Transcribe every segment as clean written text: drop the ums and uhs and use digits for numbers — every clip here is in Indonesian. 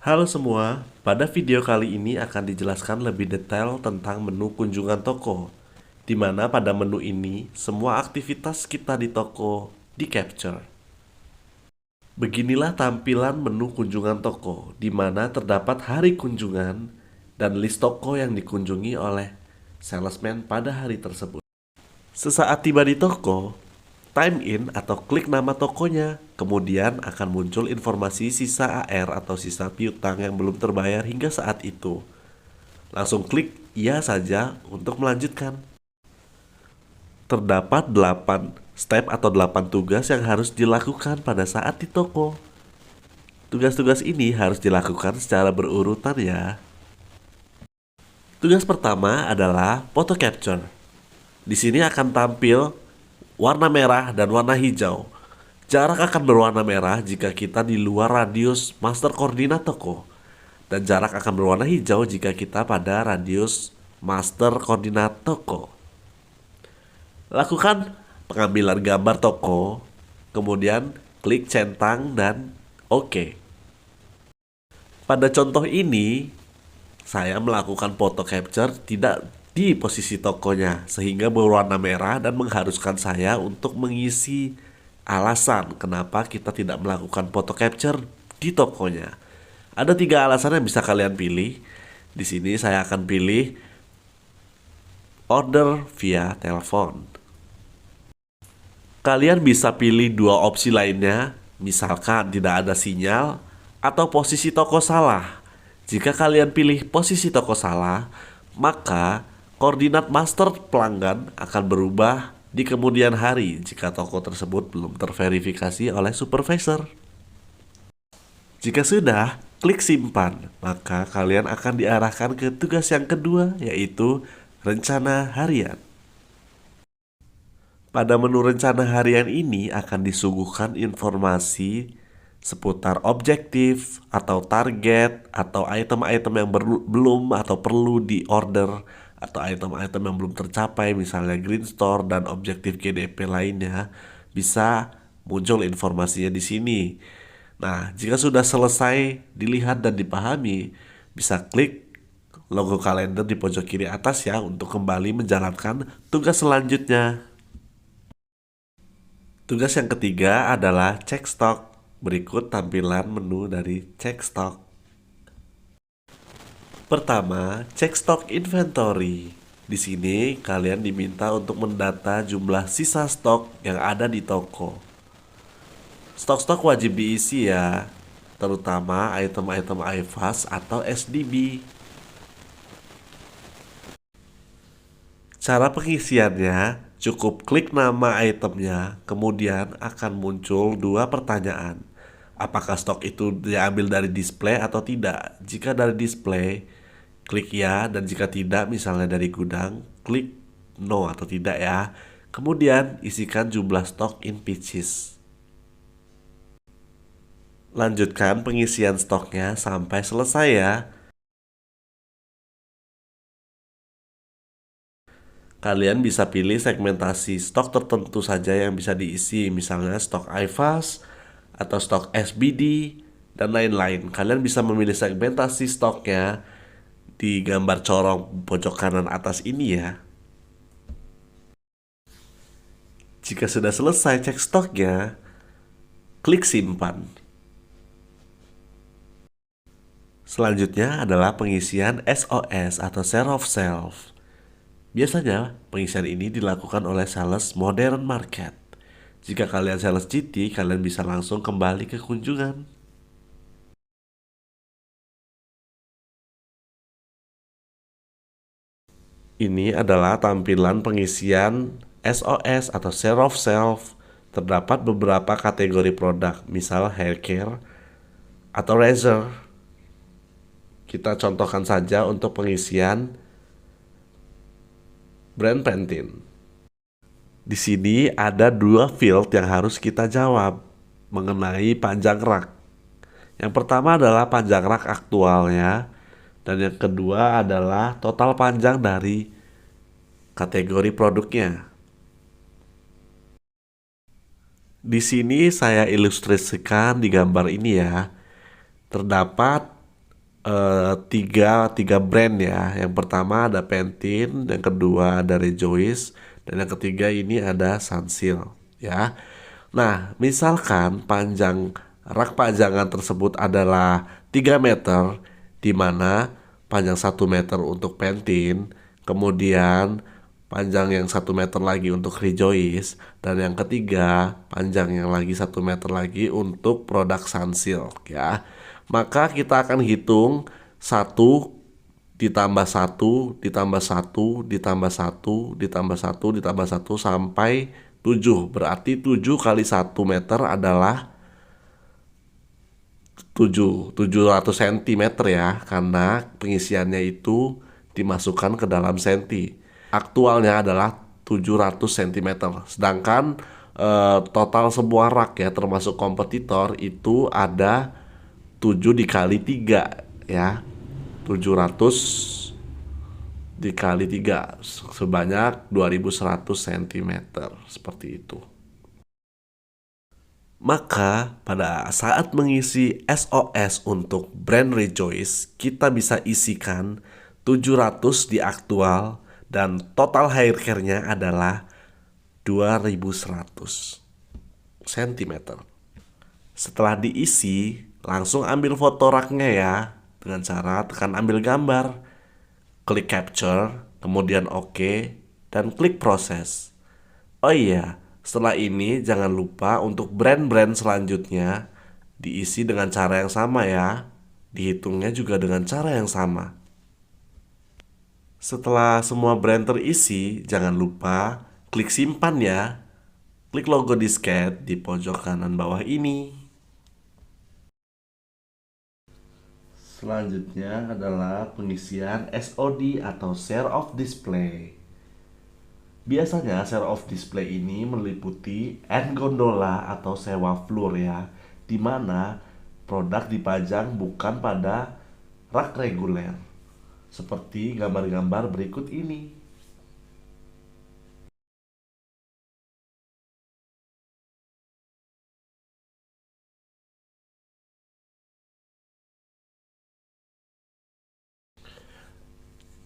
Halo semua, pada video kali ini akan dijelaskan lebih detail tentang menu kunjungan toko, di mana pada menu ini semua aktivitas kita di toko di-capture. Beginilah tampilan menu kunjungan toko, di mana terdapat hari kunjungan dan list toko yang dikunjungi oleh salesman pada hari tersebut. Sesaat tiba di toko, time in atau klik nama tokonya, kemudian akan muncul informasi sisa AR atau sisa piutang yang belum terbayar hingga saat itu. Langsung klik iya saja untuk melanjutkan. Terdapat 8 step atau 8 tugas yang harus dilakukan pada saat di toko. Tugas-tugas ini harus dilakukan secara berurutan ya. Tugas pertama adalah photo capture. Di sini akan tampil warna merah dan warna hijau. Jarak akan berwarna merah jika kita di luar radius master koordinat toko, dan jarak akan berwarna hijau jika kita pada radius master koordinat toko. Lakukan pengambilan gambar toko, kemudian klik centang dan OK. Pada contoh ini, saya melakukan foto capture tidak di posisi tokonya, sehingga berwarna merah dan mengharuskan saya untuk mengisi alasan kenapa kita tidak melakukan foto capture di tokonya. Ada 3 alasan yang bisa kalian pilih. Di sini saya akan pilih order via telepon. Kalian bisa pilih 2 opsi lainnya, misalkan tidak ada sinyal atau posisi toko salah. Jika kalian pilih posisi toko salah, maka koordinat master pelanggan akan berubah di kemudian hari jika toko tersebut belum terverifikasi oleh supervisor. Jika sudah, klik simpan, maka kalian akan diarahkan ke tugas yang kedua, yaitu rencana harian. Pada menu rencana harian ini akan disuguhkan informasi seputar objektif atau target atau item-item yang belum atau perlu diorder atau item-item yang belum tercapai, misalnya green store dan objektif GDP lainnya, bisa muncul informasinya di sini. Nah, jika sudah selesai dilihat dan dipahami, bisa klik logo kalender di pojok kiri atas ya untuk kembali menjalankan tugas selanjutnya. Tugas yang ketiga adalah cek stok. Berikut tampilan menu dari cek stok. Pertama, cek stok inventory. Di sini kalian diminta untuk mendata jumlah sisa stok yang ada di toko. Stok-stok wajib diisi ya, terutama item-item iFast atau SDB. Cara pengisiannya, cukup klik nama itemnya, kemudian akan muncul 2 pertanyaan. Apakah stok itu diambil dari display atau tidak? Jika dari display, klik ya, dan jika tidak, misalnya dari gudang, klik no atau tidak ya. Kemudian isikan jumlah stok in pieces. Lanjutkan pengisian stoknya sampai selesai ya. Kalian bisa pilih segmentasi stok tertentu saja yang bisa diisi, misalnya stok iFast atau stok SBD dan lain-lain. Kalian bisa memilih segmentasi stoknya di gambar corong pojok kanan atas ini ya. Jika sudah selesai cek stoknya, klik simpan. Selanjutnya adalah pengisian SOS atau Share of Shelf. Biasanya, pengisian ini dilakukan oleh sales modern market. Jika kalian sales GT, kalian bisa langsung kembali ke kunjungan. Ini adalah tampilan pengisian SOS atau Share of Shelf. Terdapat beberapa kategori produk, misal hair care atau razor. Kita contohkan saja untuk pengisian brand Pantene. Di sini ada 2 field yang harus kita jawab mengenai panjang rak. Yang pertama adalah panjang rak aktualnya, dan yang kedua adalah total panjang dari kategori produknya. Di sini saya ilustrasikan di gambar ini ya. Terdapat tiga brand ya. Yang pertama ada Pantene, yang kedua ada Rejoice, dan yang ketiga ini ada Sunsilk ya. Nah, misalkan panjang rak pajangan tersebut adalah 3 meter, di mana panjang 1 meter untuk Pantene, kemudian panjang yang 1 meter lagi untuk Rejoice, dan yang ketiga panjang yang lagi 1 meter lagi untuk produk Sunsilk ya. Maka kita akan hitung 1 ditambah 1 ditambah 1 ditambah 1 ditambah 1 ditambah 1 sampai 7. Berarti 7 kali 1 meter adalah 700 cm ya, karena pengisiannya itu dimasukkan ke dalam senti. Aktualnya adalah 700 cm. Sedangkan total semua rak ya termasuk kompetitor itu ada 7 dikali 3 ya. 700 dikali 3 sebanyak 2100 cm, seperti itu. Maka pada saat mengisi SOS untuk brand Rejoice, kita bisa isikan 700 di aktual dan total hair care-nya adalah 2100 cm. Setelah diisi, langsung ambil foto raknya ya, dengan cara tekan ambil gambar, klik capture, kemudian OK, dan klik proses. Oh iya, setelah ini jangan lupa untuk brand-brand selanjutnya diisi dengan cara yang sama ya. Dihitungnya juga dengan cara yang sama. Setelah semua brand terisi, jangan lupa klik simpan ya. Klik logo disket di pojok kanan bawah ini. Selanjutnya adalah pengisian SOD atau Share of Display. Biasanya share of display ini meliputi end gondola atau sewa floor ya, di mana produk dipajang bukan pada rak reguler, seperti gambar-gambar berikut ini.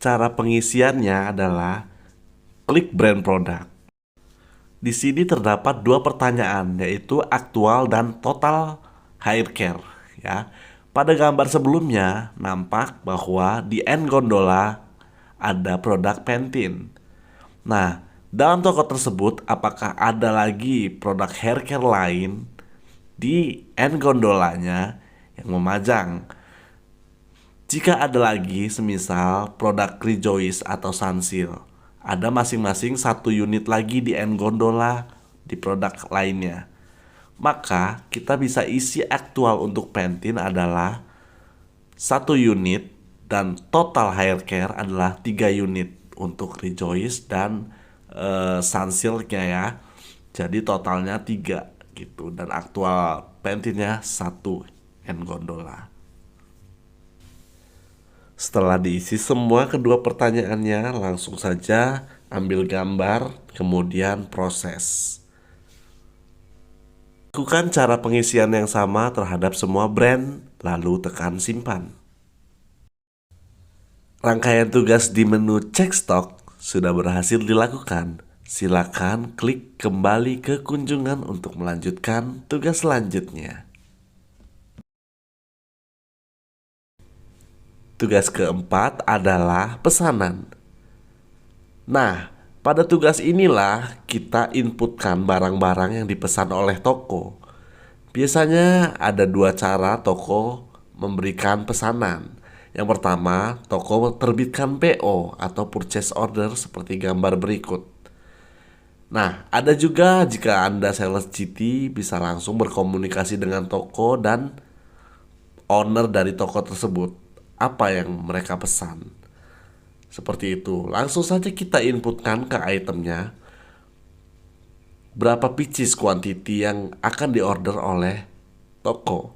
Cara pengisiannya adalah klik brand produk. Di sini terdapat dua pertanyaan, yaitu aktual dan total hair care ya. Pada gambar sebelumnya nampak bahwa di end gondola ada produk Pantene. Nah, dalam toko tersebut apakah ada lagi produk hair care lain di end gondolanya yang memajang? Jika ada lagi, semisal produk Rejoice atau Sunsilk, ada masing-masing 1 unit lagi di end gondola di produk lainnya. Maka kita bisa isi aktual untuk Pantene adalah 1 unit dan total hair care adalah 3 unit untuk Rejoice dan Sunsilk-nya ya. Jadi totalnya 3 gitu, dan aktual Pantene-nya 1 end gondola. Setelah diisi semua kedua pertanyaannya, langsung saja ambil gambar, kemudian proses. Lakukan cara pengisian yang sama terhadap semua brand, lalu tekan simpan. Rangkaian tugas di menu cek stok sudah berhasil dilakukan. Silakan klik kembali ke kunjungan untuk melanjutkan tugas selanjutnya. Tugas keempat adalah pesanan. Nah, pada tugas inilah kita inputkan barang-barang yang dipesan oleh toko. Biasanya ada 2 cara toko memberikan pesanan. Yang pertama, toko terbitkan PO atau purchase order seperti gambar berikut. Nah, ada juga jika Anda sales GT bisa langsung berkomunikasi dengan toko dan owner dari toko tersebut. Apa yang mereka pesan, seperti itu. Langsung saja kita inputkan ke itemnya berapa pieces quantity yang akan diorder oleh toko.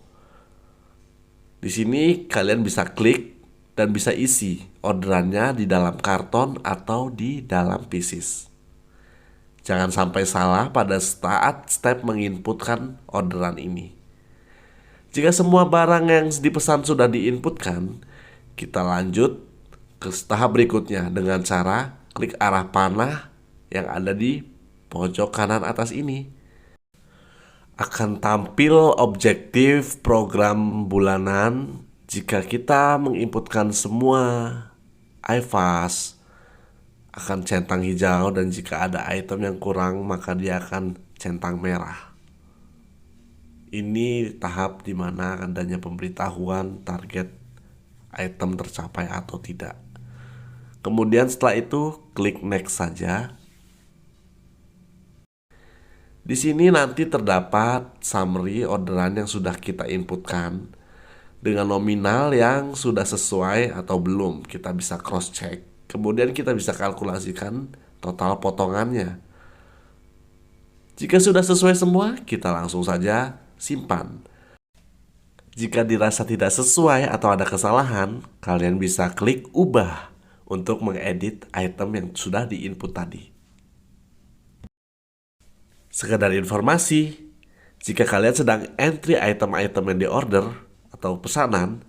Di sini kalian bisa klik dan bisa isi orderannya di dalam karton atau di dalam pieces. Jangan sampai salah pada saat step menginputkan orderan ini. Jika semua barang yang dipesan sudah diinputkan, Kita lanjut ke tahap berikutnya dengan cara klik arah panah yang ada di pojok kanan atas ini. Akan tampil objektif program bulanan jika kita menginputkan semua iFast akan centang hijau, dan jika ada item yang kurang maka dia akan centang merah. Ini tahap dimana adanya pemberitahuan target item tercapai atau tidak. Kemudian setelah itu klik next saja. Di sini nanti terdapat summary orderan yang sudah kita inputkan dengan nominal yang sudah sesuai atau belum. Kita bisa cross check. Kemudian kita bisa kalkulasikan total potongannya. Jika sudah sesuai semua, kita langsung saja simpan. Jika dirasa tidak sesuai atau ada kesalahan, kalian bisa klik ubah untuk mengedit item yang sudah diinput tadi. Sekedar informasi, jika kalian sedang entry item-item yang diorder atau pesanan,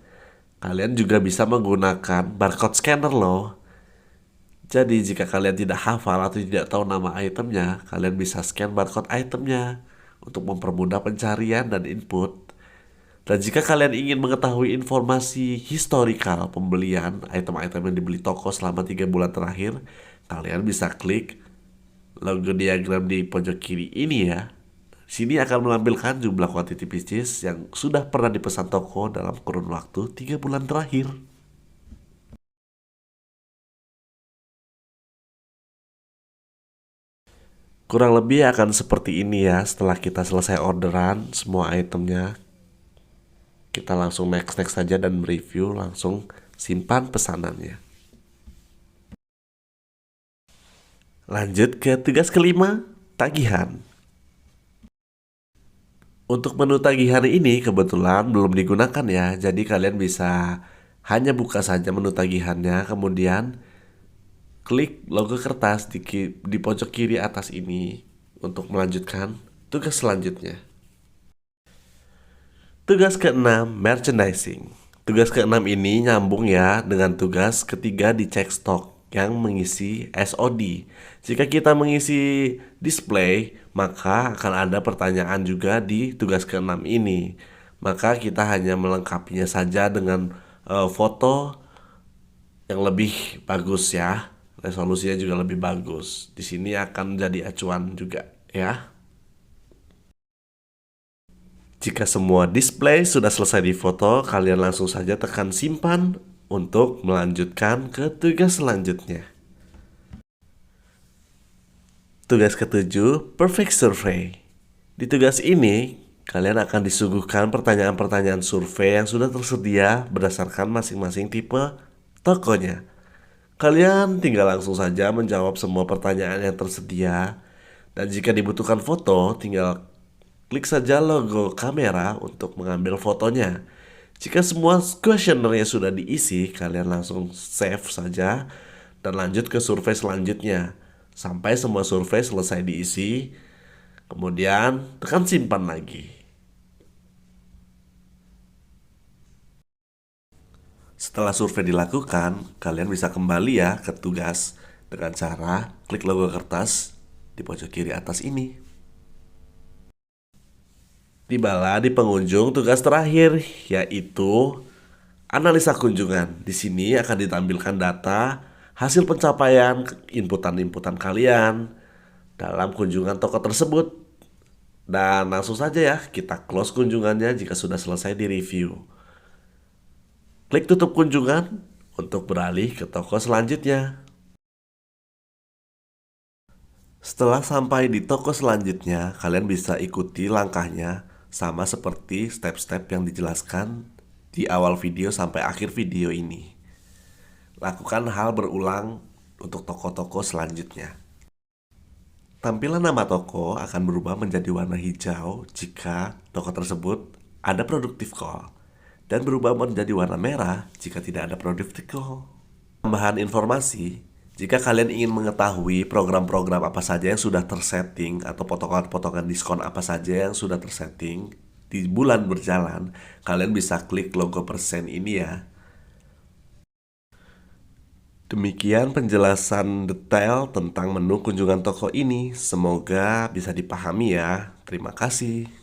kalian juga bisa menggunakan barcode scanner loh. Jadi jika kalian tidak hafal atau tidak tahu nama itemnya, kalian bisa scan barcode itemnya untuk mempermudah pencarian dan input. Dan jika kalian ingin mengetahui informasi historikal pembelian item-item yang dibeli toko selama 3 bulan terakhir, kalian bisa klik logo diagram di pojok kiri ini ya. Sini akan menampilkan jumlah quantity pieces yang sudah pernah dipesan toko dalam kurun waktu 3 bulan terakhir. Kurang lebih akan seperti ini ya. Setelah kita selesai orderan semua itemnya, kita langsung next saja dan review, langsung simpan pesanannya. Lanjut ke tugas kelima, tagihan. Untuk menu tagihan ini kebetulan belum digunakan ya. Jadi kalian bisa hanya buka saja menu tagihannya, kemudian klik logo kertas di pojok kiri atas ini untuk melanjutkan tugas selanjutnya. Tugas keenam, merchandising. Tugas keenam ini nyambung ya dengan tugas ketiga di cek stok yang mengisi SOD. Jika kita mengisi display, maka akan ada pertanyaan juga di tugas keenam ini. Maka kita hanya melengkapinya saja dengan foto yang lebih bagus ya. Resolusinya juga lebih bagus. Di sini akan jadi acuan juga ya. Jika semua display sudah selesai difoto, kalian langsung saja tekan simpan untuk melanjutkan ke tugas selanjutnya. Tugas ketujuh, perfect survey. Di tugas ini, kalian akan disuguhkan pertanyaan-pertanyaan survei yang sudah tersedia berdasarkan masing-masing tipe tokonya. Kalian tinggal langsung saja menjawab semua pertanyaan yang tersedia. Dan jika dibutuhkan foto, tinggal klik saja logo kamera untuk mengambil fotonya. Jika semua kuesionernya sudah diisi, kalian langsung save saja dan lanjut ke survei selanjutnya. Sampai semua survei selesai diisi, kemudian tekan simpan lagi. Setelah survei dilakukan, kalian bisa kembali ya ke tugas dengan cara klik logo kertas di pojok kiri atas ini. Tibalah di pengunjung tugas terakhir, yaitu analisa kunjungan. Di sini akan ditampilkan data hasil pencapaian inputan-inputan kalian dalam kunjungan toko tersebut. Dan langsung saja ya, kita close kunjungannya jika sudah selesai di review. Klik tutup kunjungan untuk beralih ke toko selanjutnya. Setelah sampai di toko selanjutnya, kalian bisa ikuti langkahnya sama seperti step-step yang dijelaskan di awal video sampai akhir video ini. Lakukan hal berulang untuk toko-toko selanjutnya. Tampilan nama toko akan berubah menjadi warna hijau jika toko tersebut ada productive call, dan berubah menjadi warna merah jika tidak ada productive call. Tambahan informasi, jika kalian ingin mengetahui program-program apa saja yang sudah tersetting atau potongan-potongan diskon apa saja yang sudah tersetting di bulan berjalan, kalian bisa klik logo persen ini ya. Demikian penjelasan detail tentang menu kunjungan toko ini. Semoga bisa dipahami ya. Terima kasih.